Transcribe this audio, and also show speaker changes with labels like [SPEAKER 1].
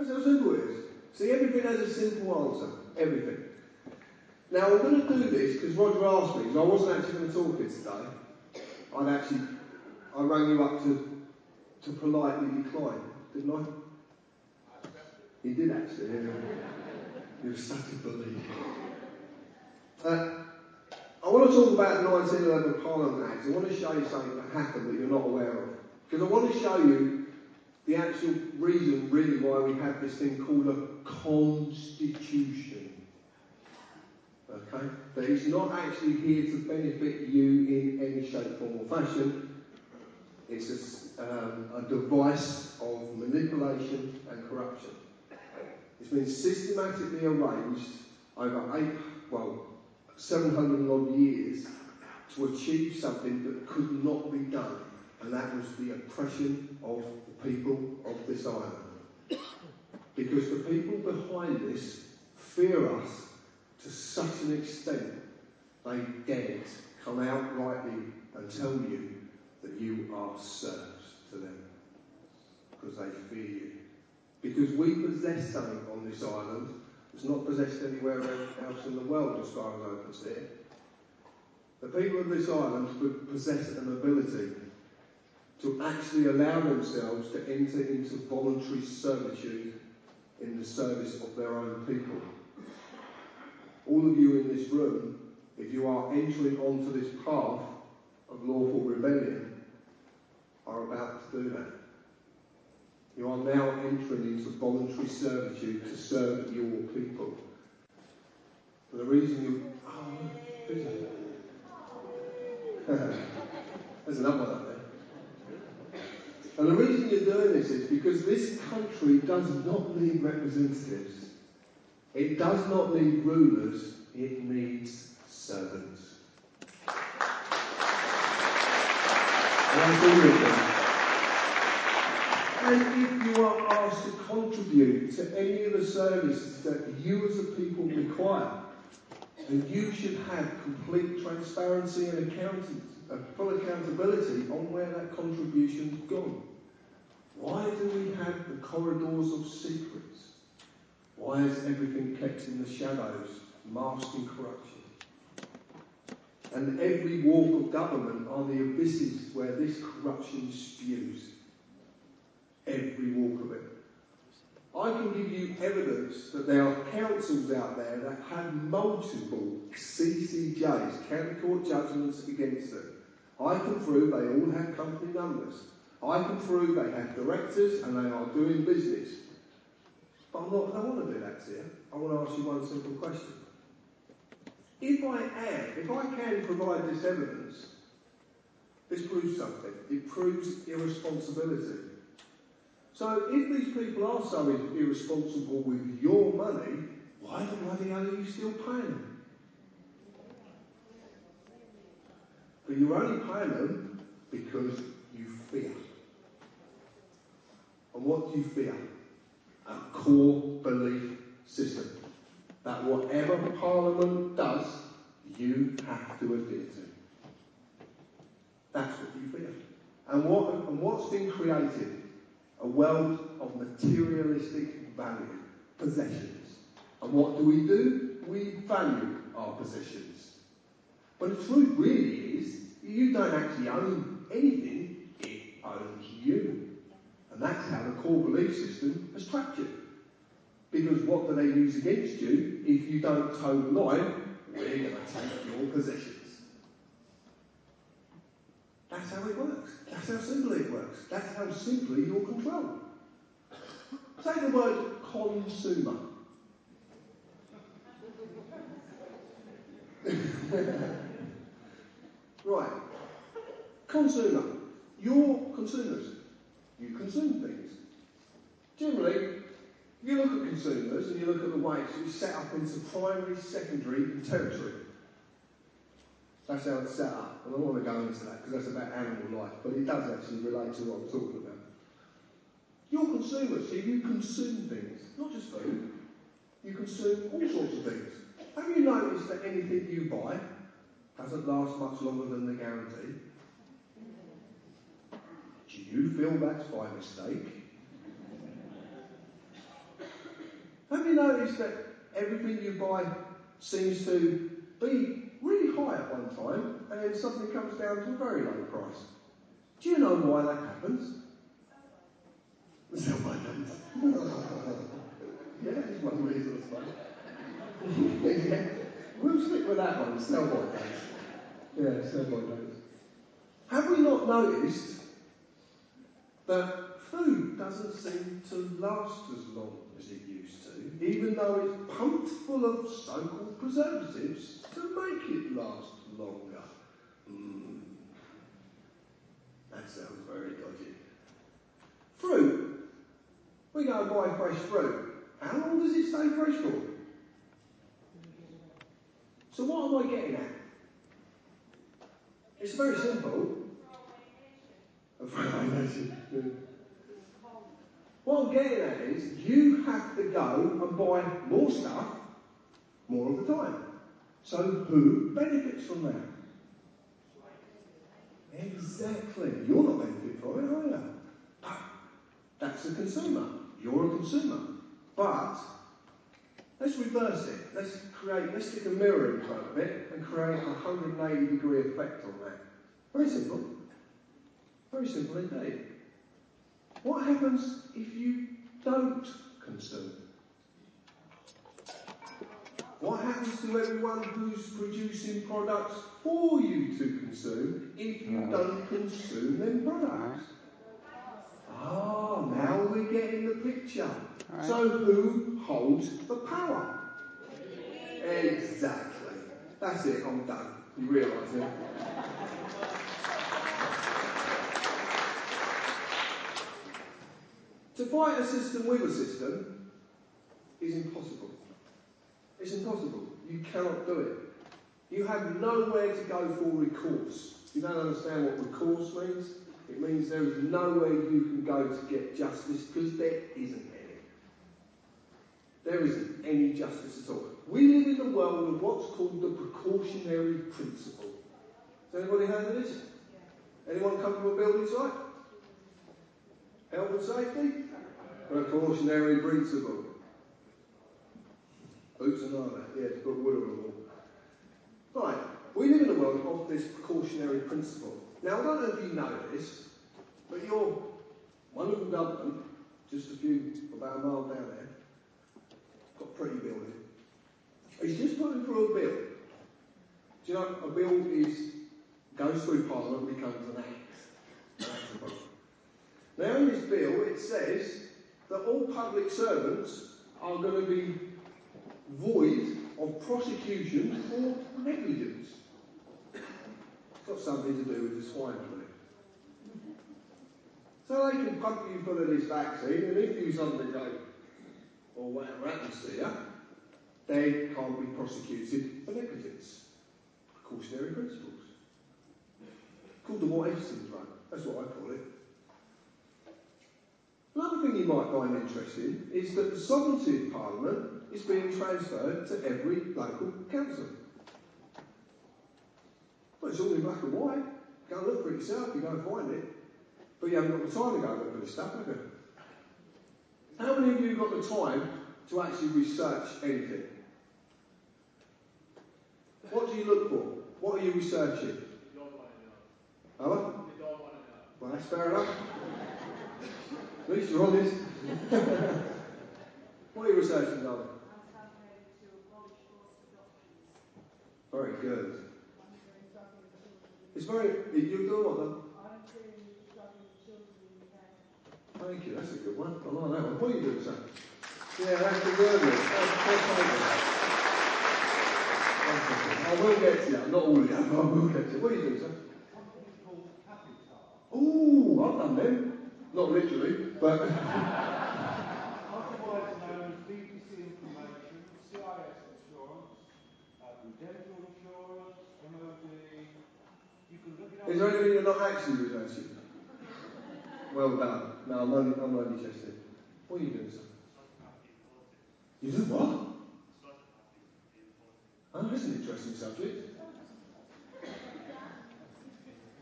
[SPEAKER 1] That's how simple it is. See, everything has a simple answer. Everything. Now, I'm going to do this because Roger asked me, because I wasn't actually going to talk here today. I rang you up to politely decline, didn't I? He did actually. You're such a bully. I want to talk about 1911 Parliament Act. I want to show you something that happened that you're not aware of. Because I want to show you the actual reason, really, why we have this thing called a constitution. Okay? That it's not actually here to benefit you in any shape, form or fashion. It's a device of manipulation and corruption. It's been systematically arranged over 700 odd years to achieve something that could not be done, and that was the oppression of the people of this island. Because the people behind this fear us to such an extent they daren't come out rightly and tell you that you are serfs to them, because they fear you. Because we possess something on this island that's not possessed anywhere else in the world, as far as I can see it. The people of this island possess an ability to actually allow themselves to enter into voluntary servitude in the service of their own people. All of you in this room, if you are entering onto this path of lawful rebellion, are about to do that. You are now entering into voluntary servitude to serve your people. And the reason you... There's another one up there. And the reason you're doing this is because this country does not need representatives. It does not need rulers. It needs servants. That's all of them. And if you are asked to contribute to any of the services that you as a people require, then you should have complete transparency and full accountability on where that contribution's gone. Why do we have the corridors of secrets? Why is everything kept in the shadows, masking corruption? And every walk of government are the abysses where this corruption spews. Every walk of it. I can give you evidence that there are councils out there that have multiple CCJs, county court judgments against them. I can prove they all have company numbers. I can prove they have directors and they are doing business. But I don't want to do that to you. I want to ask you one simple question. If I can provide this evidence, this proves something. It proves irresponsibility. So if these people are so irresponsible with your money, why the bloody hell are you still paying them? But you're only paying them because you fear. And what do you fear? A core belief system. That whatever Parliament does, you have to adhere to. That's what you fear. And what's been created? A world of materialistic value, possessions. And what do? We value our possessions. But the truth really is, you don't actually own anything, it owns you. And that's how the core belief system has trapped you. Because what do they use against you? If you don't toe the line, we're going to take your possessions. That's how it works. That's how simply it works. That's how simply you're controlled. Say the word consumer. Right. Consumer. You're consumers. You consume things. Generally, if you look at consumers and you look at the way it's set up into primary, secondary, and tertiary. That's how it's set up. I don't want to go into that because that's about animal life, but it does actually relate to what I'm talking about. You're consumers, so you consume things, not just food. You consume all sorts of things. Have you noticed that anything you buy doesn't last much longer than the guarantee? Do you feel that's by mistake? you noticed that everything you buy seems to be really high at one time and then suddenly comes down to a very low price? Do you know why that happens? Sell-by days. Yeah, that's one reason, I suppose. Yeah. We'll stick with that one, sell-by days. Yeah, sell-by days. Have we not noticed that food doesn't seem to last as long as it used to, even though it's pumped full of so-called preservatives to make it last longer? That sounds very dodgy. Fruit. We go and buy fresh fruit. How long does it stay fresh for? So what am I getting at? It's very simple. What I'm getting at is you have to go and buy more stuff more of the time. So who benefits from that? Exactly. You're not benefiting from it, are you? But that's the consumer. You're a consumer. But let's reverse it. Let's stick a mirror in front of it and create a 180-degree effect on that. Very simple. Very simple indeed. What happens if you don't consume? What happens to everyone who's producing products for you to consume if you don't consume them products? Now we're getting the picture. So who holds the power? Exactly. That's it, I'm done. You realise it? To fight a system with a system is impossible. It's impossible. You cannot do it. You have nowhere to go for recourse. You don't understand what recourse means? It means there is nowhere you can go to get justice because there isn't any. There isn't any justice at all. We live in the world of what's called the precautionary principle. Has anybody heard of this? Anyone come from a building site? Health and safety? Precautionary principle. Oops and all that. Yeah, to put wood on the wall. Right, we live in a world of this precautionary principle. Now, I don't know if you know this, but your wonderful government, just about a mile down there, got a pretty building. He's just putting through a bill. Do you know, a bill goes through Parliament, becomes an act. Now, in this bill, it says that all public servants are going to be void of prosecution for negligence. It's got something to do with the swine flu. So they can pump you full of this vaccine, and if you suddenly go, or whatever happens to you, they can't be prosecuted for negligence. Precautionary principles. Called the what if syndrome. That's what I call it. Another thing you might find interesting is that the sovereignty of Parliament is being transferred to every local council. Well, it's all in black and white. Go and look for it yourself, you go and find it. But you haven't got the time to go and look for this stuff, have you? How many of you have got the time to actually research anything? What do you look for? What are you researching? You don't want to know. Oh? You don't want to know. Well, that's fair enough. At least you're honest. What are you researching, darling?
[SPEAKER 2] I'm campaigning to abolish forced adoptions.
[SPEAKER 1] Very good.
[SPEAKER 2] I'm doing studying children.
[SPEAKER 1] It's very... You're doing what, then?
[SPEAKER 2] I'm doing studying children in care.
[SPEAKER 1] Thank you, that's a good one. I like that one. What are you doing, sir? Yeah, that's the word. I will get to you. Not all of you, but I will get to you. What are you doing, sir?
[SPEAKER 3] Something called Capital.
[SPEAKER 1] Ooh, I've done them. Not literally, but...
[SPEAKER 3] Otherwise known as BBC information, CIS insurance, dental insurance, MOD. You can look it up.
[SPEAKER 1] Is there anything you're not actually researching? Well done. No, I'm only testing. What are you doing, sir? You do what? Oh, that's an interesting subject.